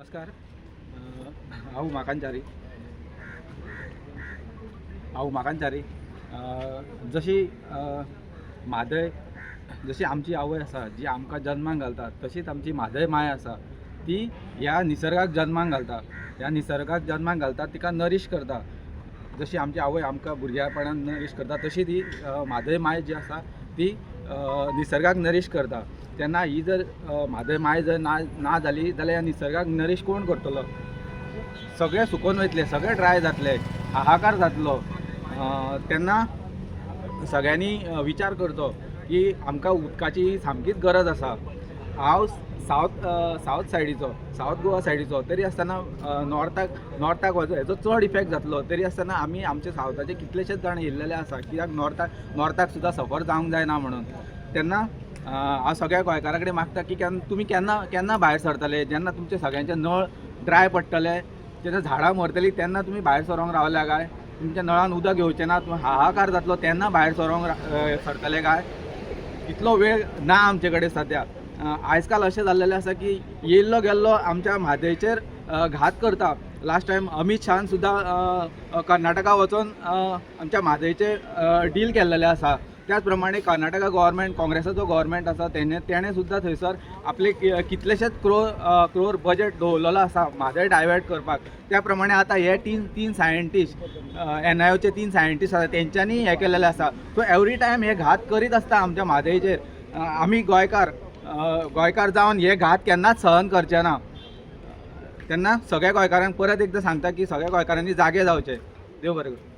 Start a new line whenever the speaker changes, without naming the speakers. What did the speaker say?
नमस्कार. हांव माकांचारी. जशी म्हादय जशी आमची आवय आसा जी आमकां जल्माक घालता तशीच आमची म्हादय माय आसा ती ह्या निसर्गाक जल्माक घालता. ह्या निसर्गाक जल्माक घालता तिका नरीश करता. जशी आमची आवय आमकां भुरग्यापणान नरीश करता तशी ती म्हादय माय जी आसा ती निसर्गाक नरीश करता. तेन्ना ही जर म्हादय माय जर ना जाली जाल्यार ह्या निसर्गाक नरीश कोण करतलो? सगळे सुकून वयतले, सगळे ड्राय जातले, हाहाकार जातलो. तेन्ना सगळ्यांनी विचार करचो की आमकां उदकाची सामकीच गरज आसा. हांव सावथ सायडीचो, सावथ गोवा सायडीचो, तरी आसतना नॉर्थाक वचो हेजो चड इफेक्ट जातलो. तरी आसतना आमी आमचे सावथाचे कितलेशेच जाण येयल्लेले आसा, कित्याक नॉर्थाक सुद्दां सफर जावंक जायना म्हणून. तेन्ना हांव सगळ्या गोंयकारां कडेन मागता की तुमी केन्ना भायर सरतले, जेन्ना तुमचे सगळ्यांचे नळ ड्राय पडटले, जेन्ना झाडां मरतलीं तेन्ना तुमी भायर सरोंक रावल्या काय? तुमच्या नळान उदक येवचें ना, हाहाकार जातलो तेन्ना भायर सरतले काय? इतलो वेळ ना आमचे कडेन सद्या. आयज काल अशें जाल्लेलें आसा की येयल्लो गेल्लो आमच्या म्हादयचेर घात करता. लास्ट टायम अमित शाहान सुद्दां कर्नाटका वचून आमच्या म्हादयचे डील केल्लेलें आसा. त्याच प्रमाणे कर्नाटका गव्हर्मेंट, काँग्रेसाचो गव्हर्मेंट आसा, तेणें सुद्दां थंयसर आपले कितलेशेच क्रोर बजेट दवरलेलो आसा म्हादय डायवर्ट करपाक. त्या प्रमाणे आतां हे तीन सायंटिस्ट NIOचे 3 सायंटिस्ट आसा तेंच्यांनी हें केल्लेलें आसा. सो एवरी टायम हे घात करीत आसता आमच्या म्हादयचेर. आमी गोंयकार जावन हे घात केन्नाच सहन करचे ना. तेन्ना सगळ्या गोंयकारांक परत एकदां सांगता की सगळ्या गोंयकारांनी जागे जावचें. देव बरें करूं.